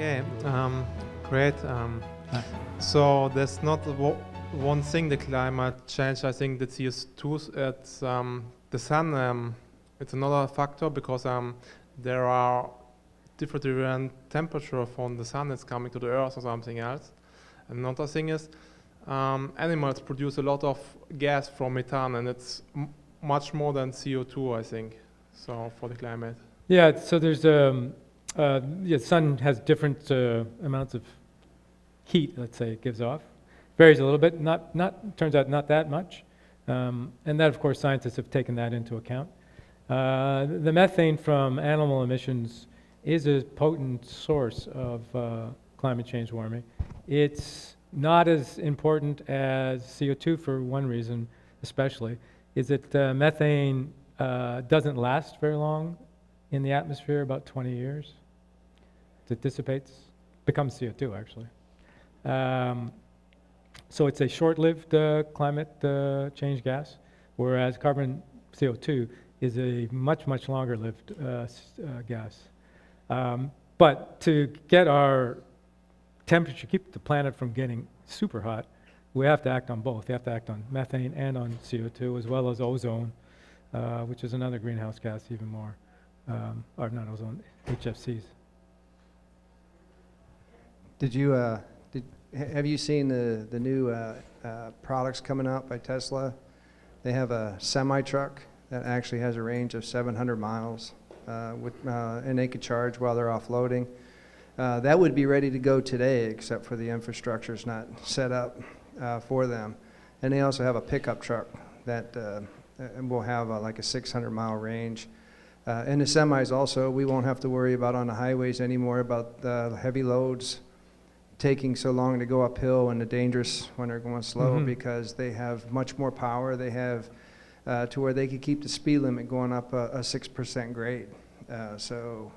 Okay, great. So there's not one thing, the climate change. I think the CO2, it's the sun. It's another factor because there are different temperature from the sun that's coming to the earth or something else. Another thing is animals produce a lot of gas from methane, and it's much more than CO2, I think. So for the climate. Yeah. So there's the sun has different amounts of heat. Let's say it gives off. Varies a little bit. Turns out not that much. And that, of course, scientists have taken that into account. The methane from animal emissions is a potent source of climate change warming. It's not as important as CO2 for one reason, especially, is that methane doesn't last very long in the atmosphere, about 20 years. It dissipates, becomes CO2 actually. So it's a short-lived climate change gas, whereas carbon CO2 is a much, much longer-lived gas. But to get our temperature, keep the planet from getting super hot, we have to act on both. We have to act on methane and on CO2, as well as ozone, which is another greenhouse gas even more, or not ozone, HFCs. Have you seen the new products coming out by Tesla? They have a semi-truck that actually has a range of 700 miles, and they could charge while they're offloading. That would be ready to go today, except for the infrastructure's not set up for them. And they also have a pickup truck that will have like a 600-mile range. And the semis also, we won't have to worry about on the highways anymore about the heavy loads taking so long to go uphill and the dangerous when they're going slow, because they have much more power. They have to where they could keep the speed limit going up a 6% grade. So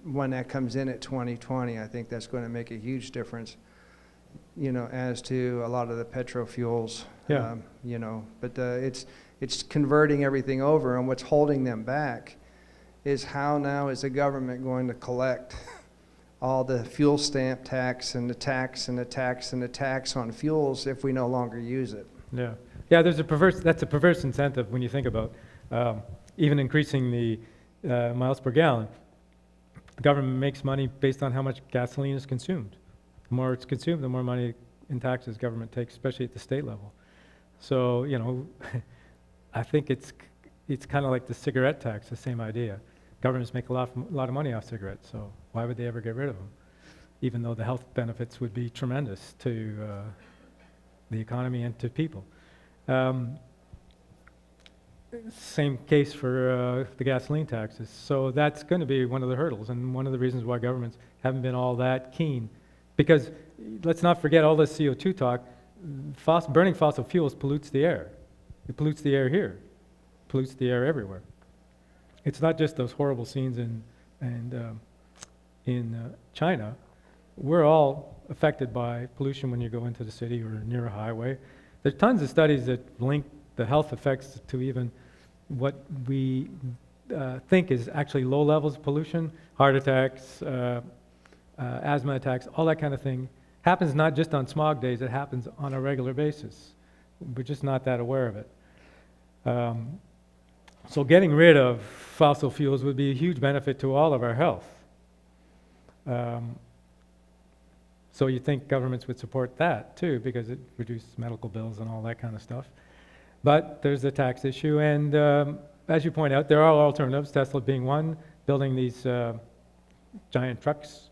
when that comes in at 2020, I think that's going to make a huge difference, you know, as to a lot of the petro fuels. Yeah. You know, but it's converting everything over, and what's holding them back is how now is the government going to collect all the fuel stamp tax and the tax and the tax and the tax on fuels if we no longer use it. Yeah, yeah. That's a perverse incentive when you think about even increasing the miles per gallon. The government makes money based on how much gasoline is consumed. The more it's consumed, the more money in taxes government takes, especially at the state level. So, you know, I think it's kind of like the cigarette tax, the same idea. Governments make a lot of money off cigarettes, so why would they ever get rid of them? Even though the health benefits would be tremendous to the economy and to people. Same case for the gasoline taxes. So that's going to be one of the hurdles, and one of the reasons why governments haven't been all that keen. Because let's not forget all this CO2 talk. Burning fossil fuels pollutes the air. It pollutes the air here, pollutes the air everywhere. It's not just those horrible scenes in China. We're all affected by pollution when you go into the city or near a highway. There's tons of studies that link the health effects to even what we think is actually low levels of pollution, heart attacks, asthma attacks, all that kind of thing. Happens not just on smog days, it happens on a regular basis. We're just not that aware of it. So getting rid of fossil fuels would be a huge benefit to all of our health. So you think governments would support that too, because it reduces medical bills and all that kind of stuff. But there's the tax issue, and as you point out, there are alternatives, Tesla being one, building these giant trucks.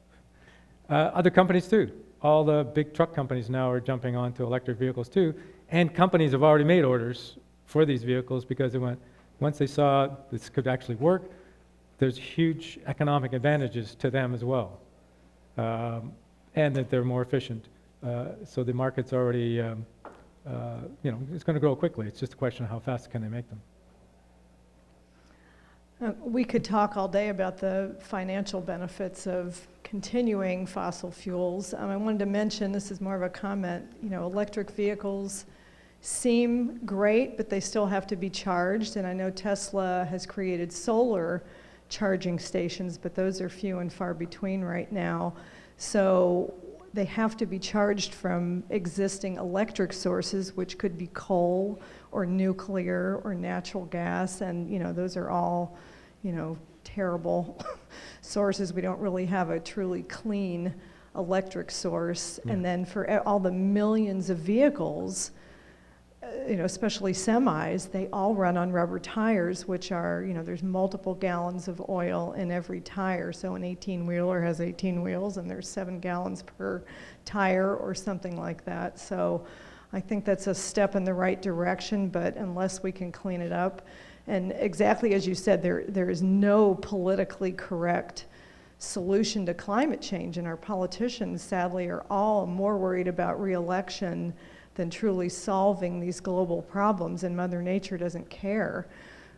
Other companies too. All the big truck companies now are jumping onto electric vehicles too, and companies have already made orders for these vehicles because they went, once they saw this could actually work, there's huge economic advantages to them as well, and that they're more efficient. So the market's already, you know, it's going to grow quickly. It's just a question of how fast can they make them. We could talk all day about the financial benefits of continuing fossil fuels. I wanted to mention, this is more of a comment, you know, electric vehicles seem great, but they still have to be charged. And I know Tesla has created solar charging stations, but those are few and far between right now. So they have to be charged from existing electric sources, which could be coal or nuclear or natural gas, and those are all terrible sources. We don't really have a truly clean electric source. And then for all the millions of vehicles, especially semis, they all run on rubber tires, which are, there's multiple gallons of oil in every tire. So an 18-wheeler has 18 wheels, and there's 7 gallons per tire or something like that. So I think that's a step in the right direction, but unless we can clean it up, and exactly as you said, there is no politically correct solution to climate change, and our politicians, sadly, are all more worried about re-election than truly solving these global problems, and Mother Nature doesn't care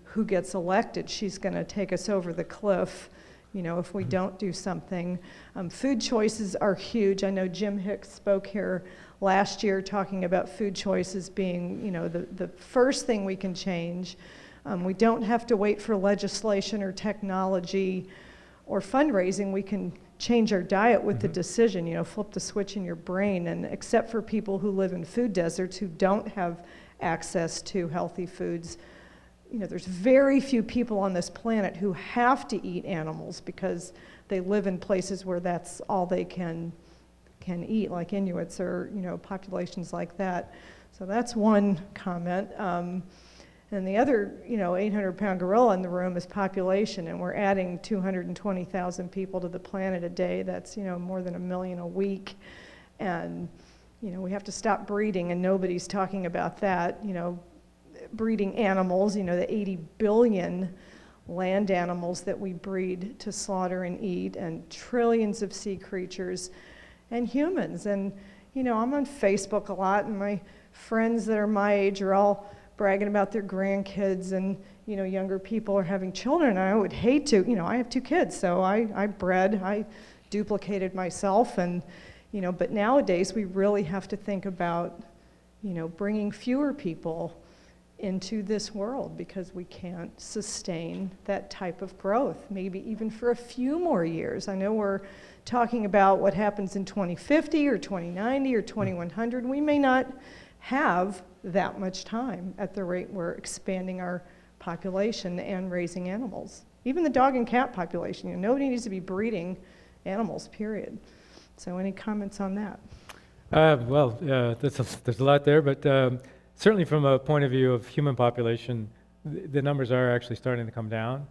who gets elected. She's going to take us over the cliff, if we don't do something. Food choices are huge. I know Jim Hicks spoke here last year talking about food choices being, the first thing we can change. We don't have to wait for legislation or technology or fundraising. We can change our diet with the decision, flip the switch in your brain. And except for people who live in food deserts who don't have access to healthy foods, there's very few people on this planet who have to eat animals because they live in places where that's all they can eat, like Inuits or populations like that. So that's one comment. And the other, 800-pound gorilla in the room is population, and we're adding 220,000 people to the planet a day. That's, more than 1 million a week. And, we have to stop breeding, and nobody's talking about that. Breeding animals, the 80 billion land animals that we breed to slaughter and eat, and trillions of sea creatures and humans. And, I'm on Facebook a lot, and my friends that are my age are all bragging about their grandkids, and younger people are having children. I would hate to, I have 2 kids, so I bred, I duplicated myself, and but nowadays we really have to think about bringing fewer people into this world, because we can't sustain that type of growth, maybe even for a few more years. I know we're talking about what happens in 2050 or 2090 or 2100. We may not have that much time at the rate we're expanding our population and raising animals. Even the dog and cat population, nobody needs to be breeding animals, period. So any comments on that? There's a lot there, but certainly from a point of view of human population, the numbers are actually starting to come down.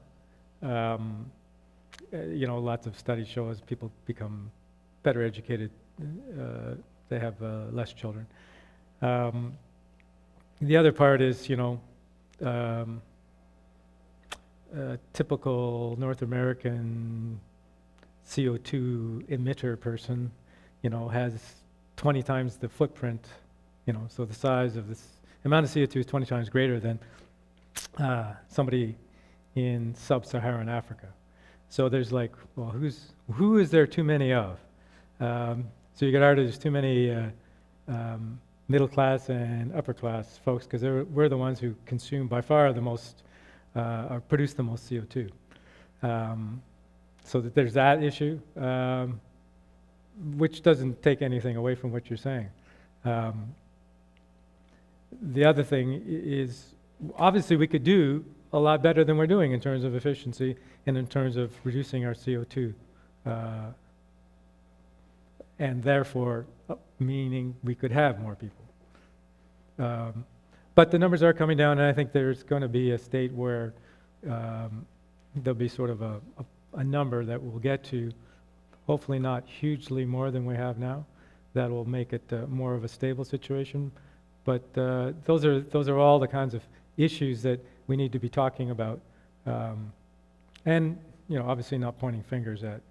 Lots of studies show as people become better educated, they have less children. The other part is, typical North American CO2 emitter person, has 20 times the footprint, so the size of this amount of CO2 is 20 times greater than somebody in sub-Saharan Africa. So there's like, well, who is there too many of? So you could argue there's too many middle class and upper class folks, because we're the ones who consume by far the most, or produce the most CO2. So that there's that issue, which doesn't take anything away from what you're saying. The other thing is, obviously we could do a lot better than we're doing in terms of efficiency and in terms of reducing our CO2, and therefore meaning we could have more people. But the numbers are coming down, and I think there's going to be a state where there'll be sort of a number that we'll get to, hopefully not hugely more than we have now, that will make it more of a stable situation. But those are all the kinds of issues that we need to be talking about, and obviously not pointing fingers at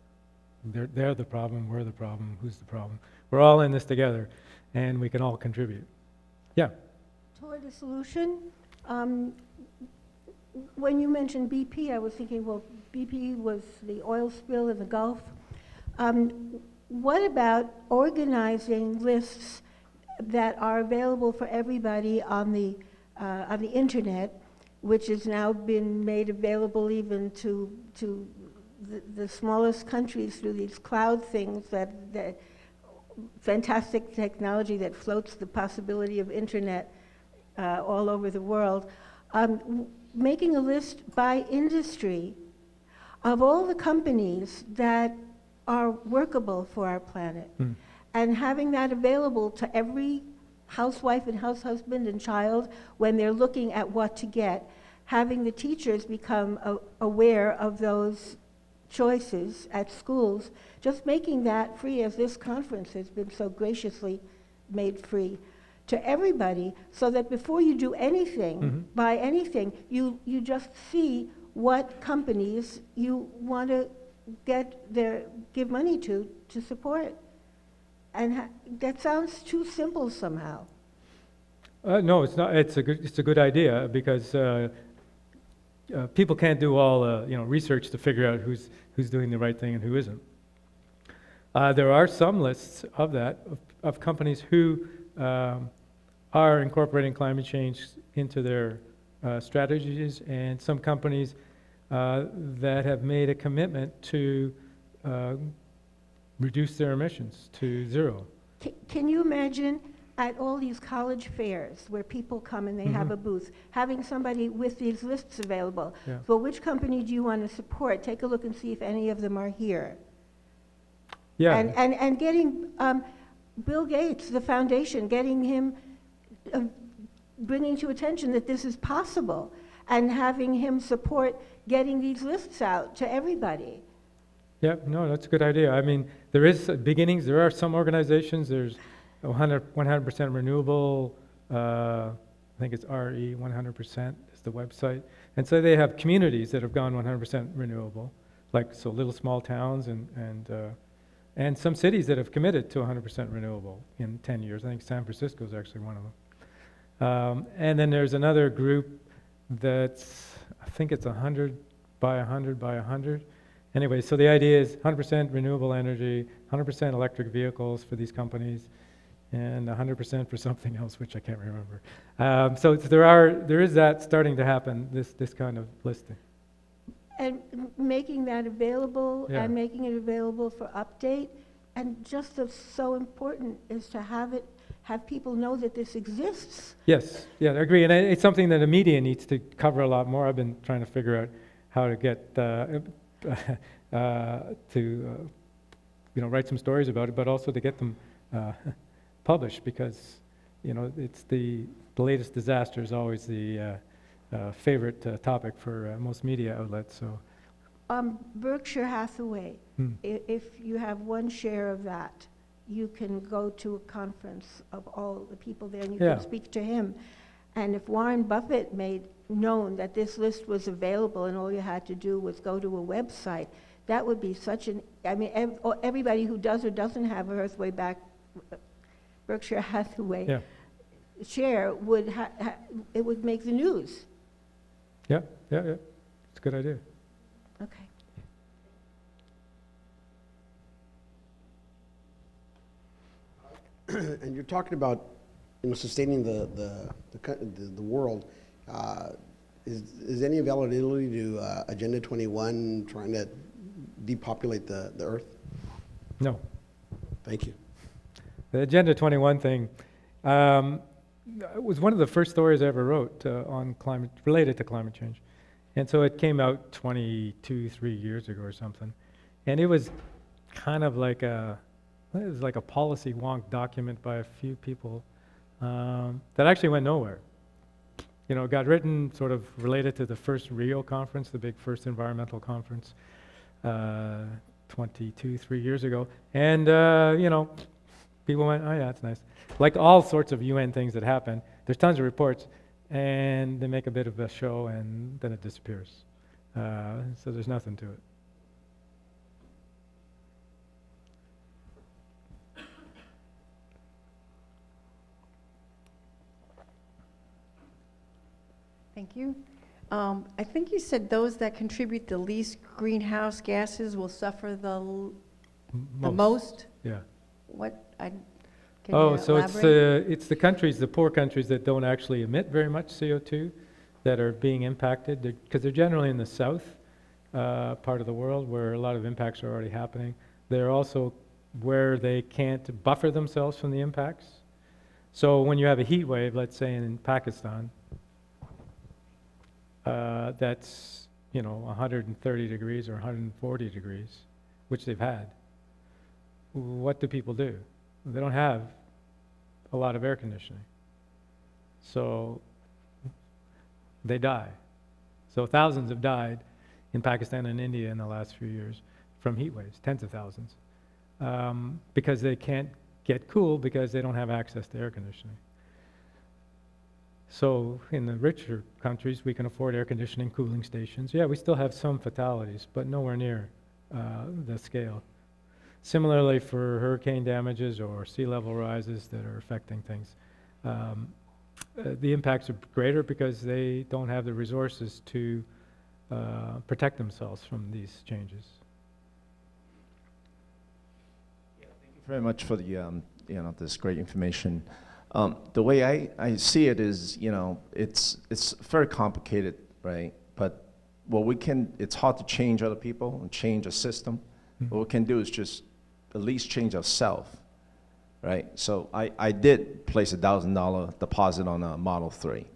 they're the problem, we're the problem, who's the problem. We're all in this together, and we can all contribute. Yeah. Toward a solution. When you mentioned BP, I was thinking, well, BP was the oil spill in the Gulf. What about organizing lists that are available for everybody on the internet which has now been made available even to the smallest countries through these cloud things, that fantastic technology that floats the possibility of internet all over the world. Making a list by industry of all the companies that are workable for our planet, and having that available to every housewife and house husband and child when they're looking at what to get, having the teachers become aware of those choices at schools, just making that free, as this conference has been so graciously made free to everybody, so that before you do anything, buy anything, you just see what companies you want to give money to support. And that sounds too simple somehow. No, it's not. It's a good idea, because people can't do all research to figure out who's doing the right thing and who isn't. There are some lists of that of companies who are incorporating climate change into their strategies, and some companies that have made a commitment to reduce their emissions to zero. Can you imagine at all these college fairs where people come and they have a booth, having somebody with these lists available? Yeah. Well, which company do you want to support? Take a look and see if any of them are here. Yeah. And getting Bill Gates, the foundation, getting him, bringing to attention that this is possible, and having him support getting these lists out to everybody. Yeah, no, that's a good idea. I mean, there is beginnings. There are some organizations. There's 100% renewable. I think it's RE 100% is the website. And so they have communities that have gone 100% renewable, like so little small towns and some cities that have committed to 100% renewable in 10 years. I think San Francisco is actually one of them. And then there's another group that's, I think it's 100 by 100 by 100. Anyway, so the idea is 100% renewable energy, 100% electric vehicles for these companies, and 100% for something else, which I can't remember. So there is that starting to happen, this kind of listing. And making that available, Yeah. and making it available for update, and just as so important is to have people know that this exists. Yes, yeah, I agree, and it's something that the media needs to cover a lot more. I've been trying to figure out how to get write some stories about it, but also to get them published, because it's the latest disaster is always the favorite topic for most media outlets. So Berkshire Hathaway, if you have one share of that, you can go to a conference of all the people there, and you can speak to him. And if Warren Buffett made known that this list was available and all you had to do was go to a website, that would be such an, I mean, everybody who does or doesn't have a Earthway Back Berkshire Hathaway share would it would make the news. Yeah, it's a good idea. Okay. And you're talking about sustaining the world. Is any availability to Agenda 21 trying to depopulate the Earth? No. Thank you. The Agenda 21 thing was one of the first stories I ever wrote related to climate change. And so it came out 3 years ago or something. And it was kind of like a policy wonk document by a few people that actually went nowhere. It got written sort of related to the first Rio conference, the big first environmental conference, 3 years ago. And, people went, oh yeah, that's nice. Like all sorts of UN things that happen, there's tons of reports, and they make a bit of a show, and then it disappears. So there's nothing to it. Thank you. I think you said those that contribute the least greenhouse gases will suffer the most? Yeah. What? Can Oh, you so elaborate? it's the countries, the poor countries that don't actually emit very much CO2. that are being impacted, because they're generally in the south part of the world where a lot of impacts are already happening. They're also where they can't buffer themselves from the impacts. So when you have a heat wave, let's say in Pakistan, that's 130 degrees or 140 degrees, which they've had. What do people do? They don't have a lot of air conditioning. So they die. So thousands have died in Pakistan and India in the last few years from heat waves, tens of thousands, because they can't get cool because they don't have access to air conditioning. So in the richer countries, we can afford air conditioning, cooling stations. Yeah, we still have some fatalities, but nowhere near the scale. Similarly for hurricane damages or sea level rises that are affecting things, the impacts are greater because they don't have the resources to protect themselves from these changes. Yeah, thank you very much for the this great information. The way I see it is, it's very complicated, right? But it's hard to change other people and change a system. Mm-hmm. What we can do is just at least change ourselves, right? So I did place $1,000 deposit on a Model 3.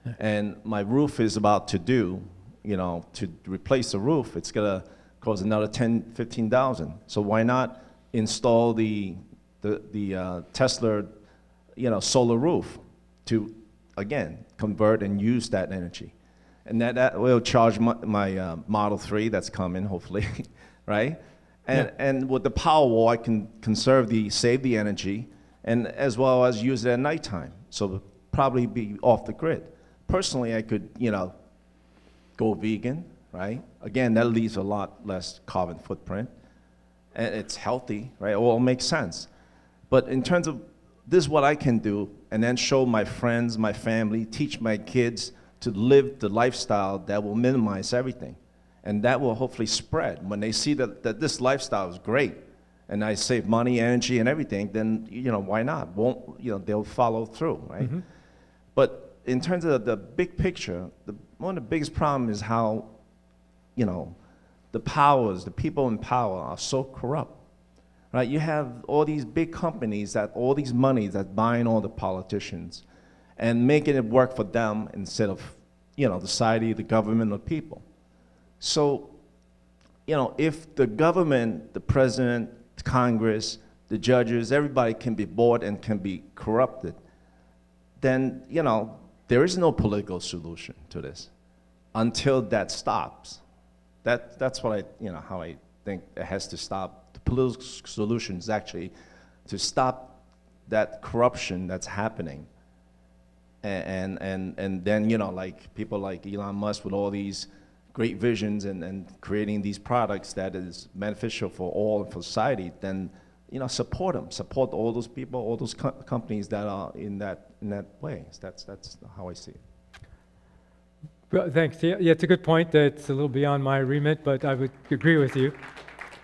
Yeah. And my roof is about to do, to replace the roof, it's gonna cost another $10,000, $15,000. So why not install the Tesla, solar roof to, again, convert and use that energy. And that will charge my Model 3 that's coming, hopefully, right? And with the Powerwall, I can save the energy, and as well as use it at nighttime. So probably be off the grid. Personally, I could, go vegan, right? Again, that leaves a lot less carbon footprint, and it's healthy, right? It all makes sense. But in terms of this is what I can do, and then show my friends, my family, teach my kids to live the lifestyle that will minimize everything. And that will hopefully spread. When they see that this lifestyle is great, and I save money, energy, and everything, then, why not? They'll follow through, right? Mm-hmm. But in terms of the big picture, one of the biggest problems is how, the people in power are so corrupt. Right, you have all these big companies all these money that's buying all the politicians and making it work for them instead of, the society, the government, the people. So, if the government, the president, the Congress, the judges, everybody can be bought and can be corrupted, then, there is no political solution to this until that stops. That's what how I think it has to stop. The political solution is actually to stop that corruption that's happening, and then like people like Elon Musk with all these great visions and creating these products that is beneficial for all and for society, then support them, support all those people, all those companies that are in that way. That's how I see it. Well, thanks. Yeah, it's a good point. That's a little beyond my remit, but I would agree with you.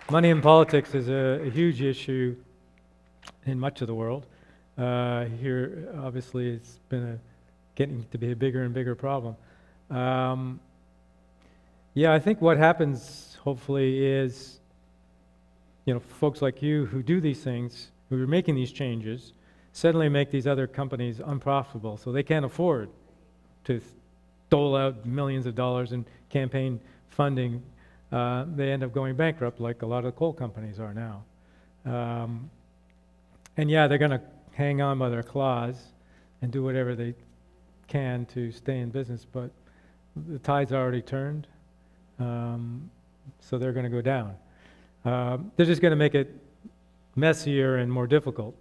Money in politics is a huge issue in much of the world. Here, obviously, it's been getting to be a bigger and bigger problem. Yeah, I think what happens, hopefully, is, folks like you who do these things, who are making these changes, suddenly make these other companies unprofitable, so they can't afford to dole out millions of dollars in campaign funding. They end up going bankrupt like a lot of coal companies are now. And yeah, they're going to hang on by their claws and do whatever they can to stay in business, but the tide's already turned, so they're going to go down. They're just going to make it messier and more difficult,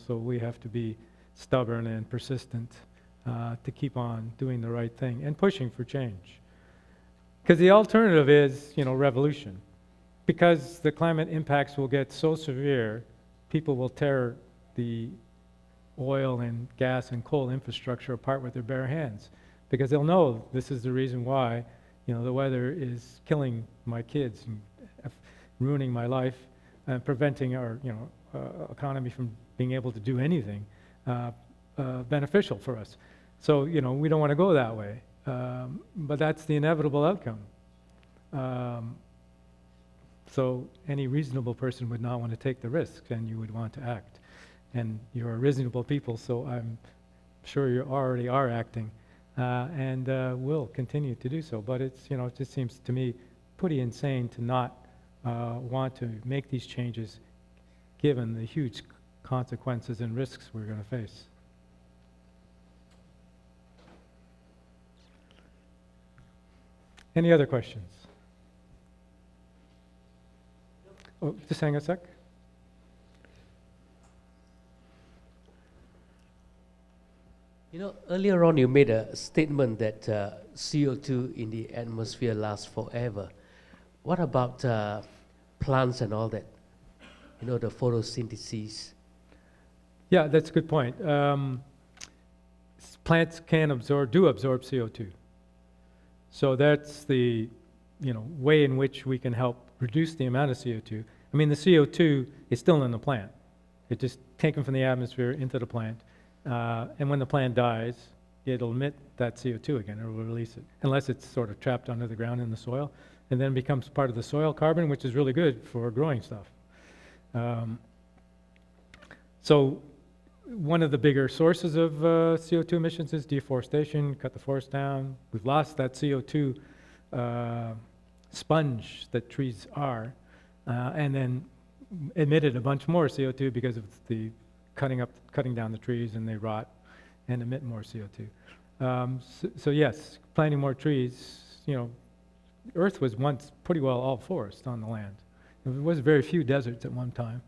so we have to be stubborn and persistent to keep on doing the right thing and pushing for change. Because the alternative is, revolution. Because the climate impacts will get so severe, people will tear the oil and gas and coal infrastructure apart with their bare hands. Because they'll know this is the reason why, the weather is killing my kids and ruining my life and preventing our, economy from being able to do anything beneficial for us. So, we don't want to go that way. But that's the inevitable outcome. So any reasonable person would not want to take the risk, and you would want to act. And you're a reasonable people, so I'm sure you already are acting, and will continue to do so. But it's, you know, it just seems to me pretty insane to not want to make these changes given the huge consequences and risks we're going to face. Any other questions? Oh, just hang a sec. You know, earlier on you made a statement that CO2 in the atmosphere lasts forever. What about plants and all that? You know, the photosynthesis. Yeah, that's a good point. Plants can do absorb CO2. So that's the, you know, way in which we can help reduce the amount of CO2. I mean, the CO2 is still in the plant. It's just taken from the atmosphere into the plant. And when the plant dies, it'll emit that CO2 again, or will release it, unless it's sort of trapped under the ground in the soil, and then becomes part of the soil carbon, which is really good for growing stuff. So one of the bigger sources of CO2 emissions is deforestation, cut the forest down. We've lost that CO2 sponge that trees are, and then emitted a bunch more CO2 because of the cutting down the trees, and they rot and emit more CO2. So yes, planting more trees, you know, Earth was once pretty well all forest on the land. There was very few deserts at one time.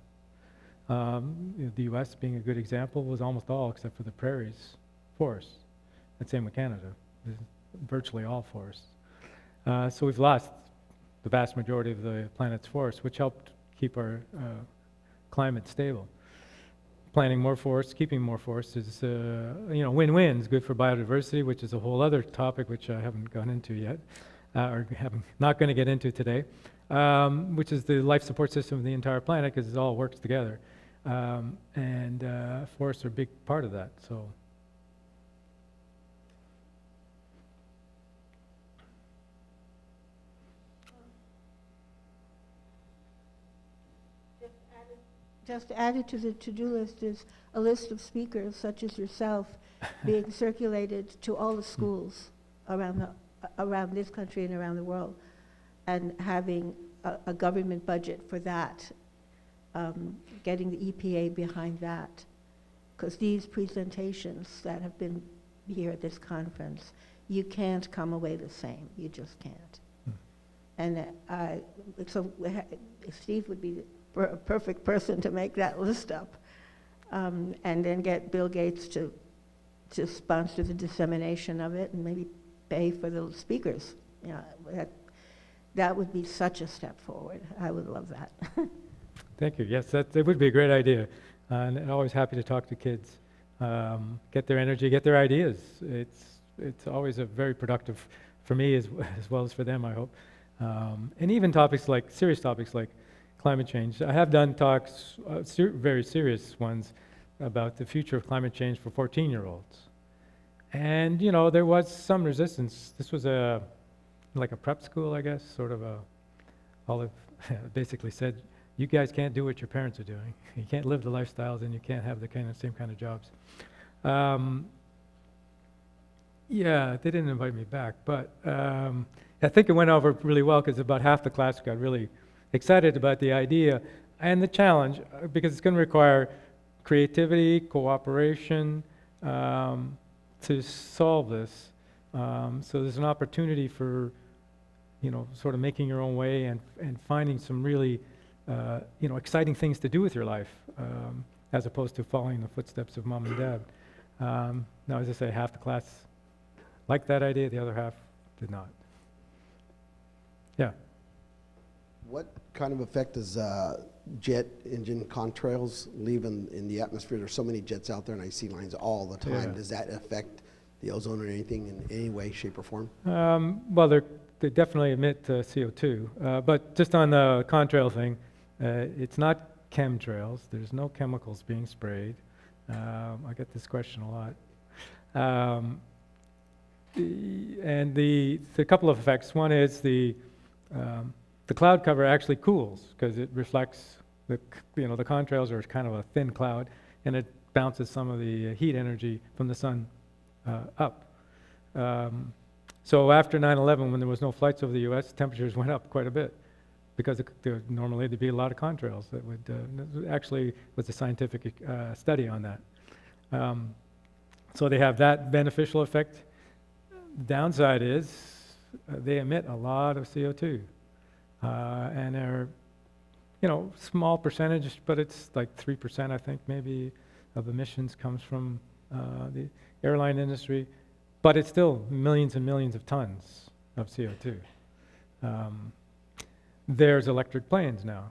You know, the US being a good example was almost all, except for the prairies, forests. And same with Canada, virtually all forests. So we've lost the vast majority of the planet's forests, which helped keep our climate stable. Planting more forests, keeping more forests is, you know, win-wins. Good for biodiversity, which is a whole other topic which I haven't gone into yet, or not going to get into today, which is the life support system of the entire planet, because it all works together. And forests are a big part of that. So. Just added to the to-do list is a list of speakers such as yourself being circulated to all the schools around this country and around the world, and having a government budget for that, getting the EPA behind that. Because these presentations that have been here at this conference, you can't come away the same. You just can't. And so Steve would be a perfect person to make that list up, and then get Bill Gates to sponsor the dissemination of it, and maybe pay for the speakers. You know, that would be such a step forward. I would love that. Thank you. Yes, it would be a great idea. And I'm always happy to talk to kids, get their energy, get their ideas. It's always a very productive for me as well as for them, I hope. And even serious topics like climate change. I have done talks, very serious ones, about the future of climate change for 14-year-olds. And, you know, there was some resistance. This was like a prep school, I guess, sort of Olive basically said, you guys can't do what your parents are doing. You can't live the lifestyles, and you can't have the same kind of jobs. Yeah, they didn't invite me back, but I think it went over really well, because about half the class got really excited about the idea and the challenge, because it's going to require creativity, cooperation to solve this. So there's an opportunity for, you know, sort of making your own way and finding some really, you know, exciting things to do with your life, as opposed to following the footsteps of mom and dad. Now, as I say, half the class liked that idea, the other half did not. Yeah. What kind of effect does jet engine contrails leave in the atmosphere? There's so many jets out there, and I see lines all the time. Yeah. Does that affect the ozone or anything in any way, shape, or form? Well, they definitely emit CO2. But just on the contrail thing, it's not chemtrails. There's no chemicals being sprayed. I get this question a lot. And the couple of effects. One is the cloud cover actually cools because it reflects the contrails are kind of a thin cloud, and it bounces some of the heat energy from the sun up. So after 9/11, when there was no flights over the U.S., temperatures went up quite a bit because normally there'd be a lot of contrails that would actually was a scientific study on that. So they have that beneficial effect. Downside is they emit a lot of CO2, and they're small percentage, but it's like 3%, I think, maybe, of emissions comes from the airline industry. But it's still millions and millions of tons of CO2. There's electric planes now.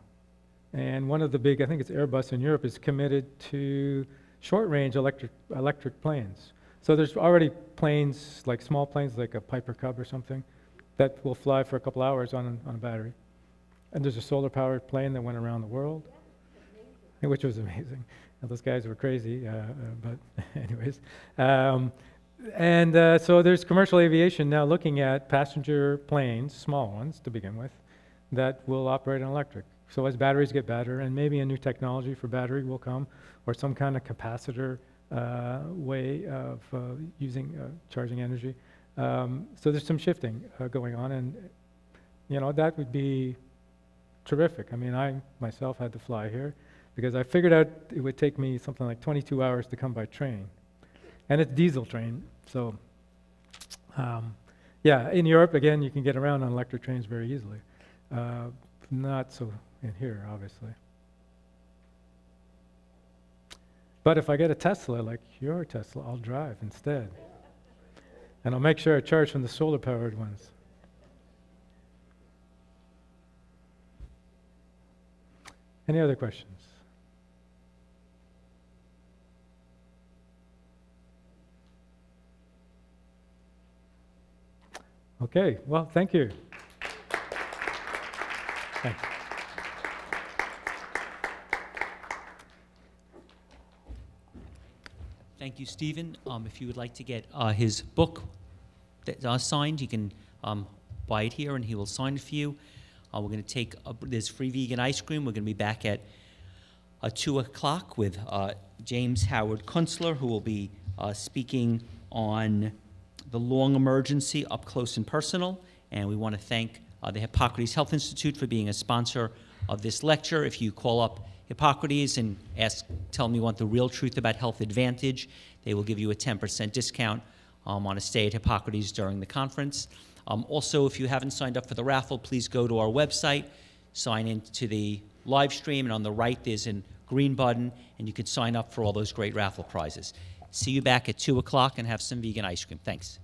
And one of the big, I think it's Airbus in Europe, is committed to short-range electric planes. So there's already planes, like small planes, like a Piper Cub or something, that will fly for a couple hours on a battery. And there's a solar-powered plane that went around the world, which was amazing. Now, those guys were crazy, but anyways. So there's commercial aviation now looking at passenger planes, small ones to begin with, that will operate on electric. So as batteries get better, and maybe a new technology for battery will come, or some kind of capacitor way of charging energy. So there's some shifting going on, and that would be terrific. I mean, I myself had to fly here because I figured out it would take me something like 22 hours to come by train. And it's diesel train, so yeah, in Europe, again, you can get around on electric trains very easily. Not so in here, obviously. But if I get a Tesla, like your Tesla, I'll drive instead. And I'll make sure I charge from the solar-powered ones. Any other questions? Okay, well, thank you. Thanks. Thank you, Stephen. If you would like to get his book that signed, you can buy it here and he will sign it for you. We're going to take, there's free vegan ice cream. We're going to be back at 2 o'clock with James Howard Kunstler, who will be speaking on the long emergency up close and personal. And we want to thank the Hippocrates Health Institute for being a sponsor of this lecture. If you call up Hippocrates and tell them you want the real truth about Health Advantage, they will give you a 10% discount on a stay at Hippocrates during the conference. Also, if you haven't signed up for the raffle, please go to our website, sign into the live stream, and on the right there's a green button, and you can sign up for all those great raffle prizes. See you back at 2 o'clock and have some vegan ice cream. Thanks.